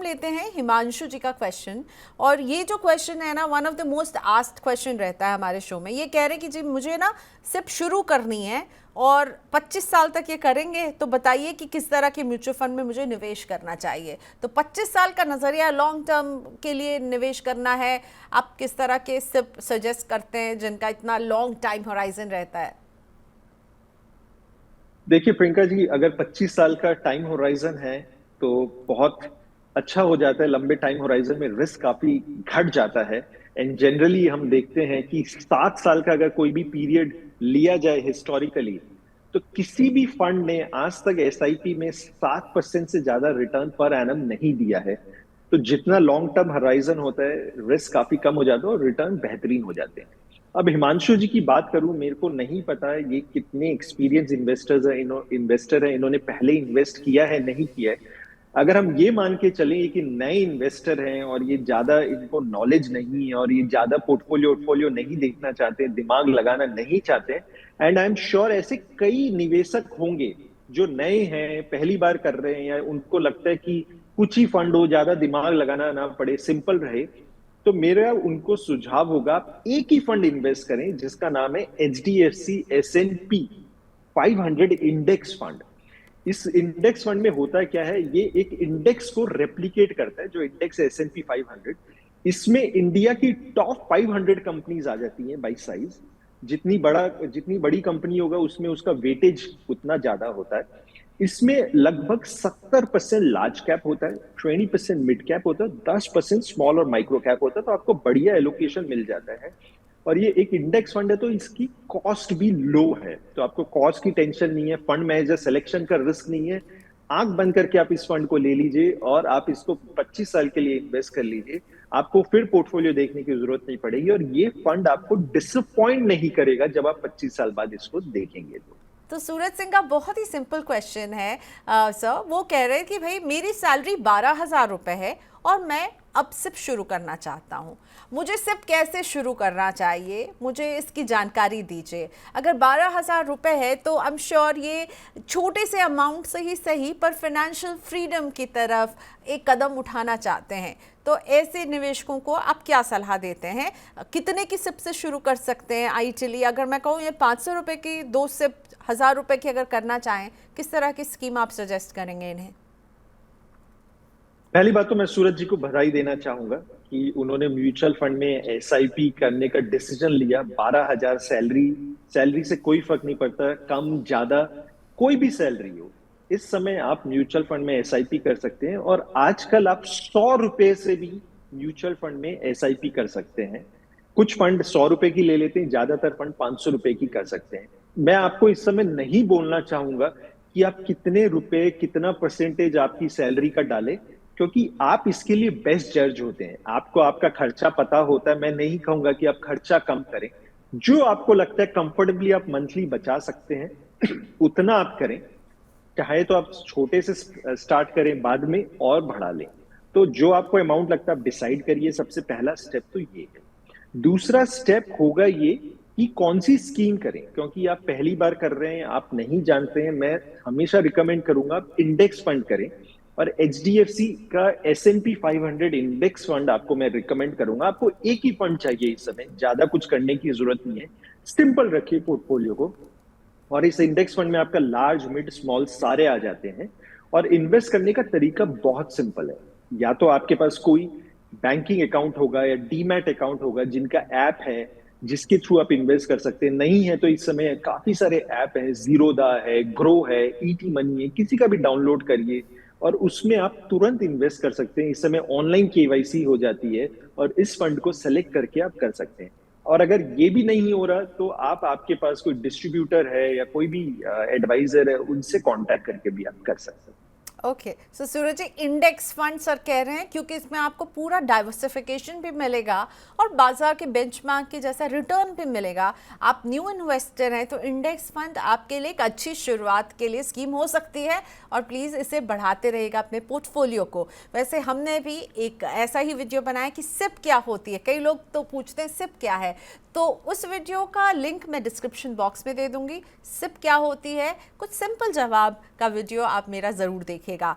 लेते हैं हिमांशु जी का क्वेश्चन। और ये जो क्वेश्चन है ना, one of the most asked question रहता है हमारे शो में। ये कह रहे हैं कि जी मुझे ना सिर्फ शुरू करनी है और 25 साल तक ये करेंगे, तो बताइए कि किस तरह के म्यूचुअल फंड में मुझे निवेश करना चाहिए। तो 25 साल का नज़रिया, लॉन्ग टर्म के लिए निवेश करना है, आप किस तरह के सिप सजेस्ट करते हैं जिनका इतना लॉन्ग टाइम होराइजन रहता है? देखिए प्रियंका जी, अगर 25 साल का टाइम होराइजन है तो बहुत अच्छा हो जाता है। लंबे टाइम होराइजन में रिस्क काफी घट जाता है। एंड जनरली हम देखते हैं कि 7 साल का अगर कोई भी पीरियड लिया जाए हिस्टोरिकली, तो किसी भी फंड ने आज तक एसआईपी में 7% से ज्यादा रिटर्न पर एनम नहीं दिया है। तो जितना लॉन्ग टर्म होराइजन होता है, रिस्क काफी कम हो जाता है और रिटर्न बेहतरीन हो जाते हैं। अब हिमांशु जी की बात करूं, मेरे को नहीं पता है ये कितने एक्सपीरियंस इन्वेस्टर है, इन्होंने पहले इन्वेस्ट किया है नहीं किया है। अगर हम ये मान के चलें कि नए इन्वेस्टर हैं और ये ज्यादा इनको नॉलेज नहीं है और ये ज्यादा पोर्टफोलियो नहीं देखना चाहते, दिमाग लगाना नहीं चाहते, एंड आई एम श्योर ऐसे कई निवेशक होंगे जो नए हैं, पहली बार कर रहे हैं, या उनको लगता है कि कुछ ही फंड हो, ज्यादा दिमाग लगाना ना पड़े, सिंपल रहे, तो मेरा उनको सुझाव होगा आप एक ही फंड इन्वेस्ट करें जिसका नाम है HDFC S&P 500 इंडेक्स फंड। इस इंडेक्स फंड में होता क्या है, ये एक इंडेक्स को रेप्लिकेट करता है, जो इंडेक्स है S&P 500। इसमें इंडिया की टॉप 500 कंपनीज आ जाती हैं बाई साइज। जितनी बड़ी कंपनी होगा उसमें उसका वेटेज उतना ज्यादा होता है। इसमें लगभग 70% लार्ज कैप होता है, 20% मिड कैप होता है, 10% स्मॉल और माइक्रो कैप होता है। तो आपको बढ़िया एलोकेशन मिल जाता है। और ये एक इंडेक्स फंड है तो इसकी कॉस्ट भी लो है, तो आपको कॉस्ट की टेंशन नहीं है, फंड मैनेजर सिलेक्शन का रिस्क नहीं है। आंख बंद करके आप इस फंड को ले लीजिए और आप इसको 25 साल के लिए इन्वेस्ट कर लीजिए। आपको फिर पोर्टफोलियो देखने की जरूरत नहीं पड़ेगी और ये फंड आपको डिसअपॉइंट नहीं करेगा जब आप 25 साल बाद इसको देखेंगे। तो सूरज सिंह का बहुत ही सिंपल क्वेश्चन है सर। वो कह रहे हैं कि भाई मेरी सैलरी 12,000 रुपये है और मैं अब सिप शुरू करना चाहता हूँ, मुझे सिप कैसे शुरू करना चाहिए, मुझे इसकी जानकारी दीजिए। अगर 12,000 रुपये है तो आई एम श्योर ये छोटे से अमाउंट से ही सही, पर फाइनेंशियल फ्रीडम की तरफ एक कदम उठाना चाहते हैं। तो ऐसे निवेशकों को आप क्या सलाह देते हैं? कितने की सिप से शुरू कर सकते हैं? आइडियली अगर मैं कहूँ ये 500 रुपये की 2 सिप 1,000 रुपये की अगर करना चाहें, किस तरह की स्कीम आप सजेस्ट करेंगे इन्हें? पहली बात तो मैं सूरज जी को बधाई देना चाहूंगा कि उन्होंने म्यूचुअल फंड में एसआईपी करने का डिसीजन लिया। 12,000 सैलरी से कोई फर्क नहीं पड़ता, कम ज्यादा कोई भी सैलरी हो, इस समय आप म्यूचुअल फंड में एसआईपी कर सकते हैं। और आजकल आप 100 रुपए से भी म्यूचुअल फंड में एसआईपी कर सकते हैं। कुछ फंड 100 रुपए की ले लेते हैं, ज्यादातर फंड 500 रुपए की कर सकते हैं। मैं आपको इस समय नहीं बोलना चाहूंगा कि आप कितने रुपए, कितना परसेंटेज आपकी सैलरी का डालें, क्योंकि आप इसके लिए बेस्ट जज होते हैं। आपको आपका खर्चा पता होता है। मैं नहीं कहूंगा कि आप खर्चा कम करें, जो आपको लगता है कंफर्टेबली आप मंथली बचा सकते हैं उतना आप करें। चाहे तो आप छोटे से स्टार्ट करें, बाद में और बढ़ा लें। तो जो आपको अमाउंट लगता है आप डिसाइड करिए। सबसे पहला स्टेप तो ये है। दूसरा स्टेप होगा ये कि कौन सी स्कीम करें, क्योंकि आप पहली बार कर रहे हैं, आप नहीं जानते हैं। मैं हमेशा रिकमेंड करूंगा आप इंडेक्स फंड करें, और एचडीएफसी का S&P 500 इंडेक्स फंड आपको मैं रिकमेंड करूंगा। आपको एक ही फंड चाहिए इस समय, ज्यादा कुछ करने की जरूरत नहीं है। सिंपल रखिए पोर्टफोलियो को, और इस इंडेक्स फंड में आपका लार्ज, मिड, स्मॉल सारे आ जाते हैं। और इन्वेस्ट करने का तरीका बहुत सिंपल है। या तो आपके पास कोई बैंकिंग अकाउंट होगा या डीमैट अकाउंट होगा जिनका ऐप है, जिसके थ्रू आप इन्वेस्ट कर सकते हैं। नहीं है तो इस समय काफी सारे ऐप हैं, जीरोदा है, ग्रो है, ईटी मनी है, किसी का भी डाउनलोड करिए और उसमें आप तुरंत इन्वेस्ट कर सकते हैं। इस समय ऑनलाइन केवाईसी हो जाती है और इस फंड को सेलेक्ट करके आप कर सकते हैं। और अगर ये भी नहीं हो रहा तो आप, आपके पास कोई डिस्ट्रीब्यूटर है या कोई भी एडवाइजर है, उनसे कांटेक्ट करके भी आप कर सकते हैं। ओके, सो सूरज जी, इंडेक्स फंड सर कह रहे हैं क्योंकि इसमें आपको पूरा डाइवर्सिफिकेशन भी मिलेगा और बाजार के बेंचमार्क के जैसा रिटर्न भी मिलेगा। आप न्यू इन्वेस्टर हैं तो इंडेक्स फंड आपके लिए एक अच्छी शुरुआत के लिए स्कीम हो सकती है, और प्लीज़ इसे बढ़ाते रहेगा अपने पोर्टफोलियो को। वैसे हमने भी एक ऐसा ही वीडियो बनाया कि सिप क्या होती है, कई लोग तो पूछते हैं सिप क्या है, तो उस वीडियो का लिंक मैं डिस्क्रिप्शन बॉक्स में दे दूंगी। सिप क्या होती है, कुछ सिंपल जवाब का वीडियो आप मेरा ज़रूर देखिएगा।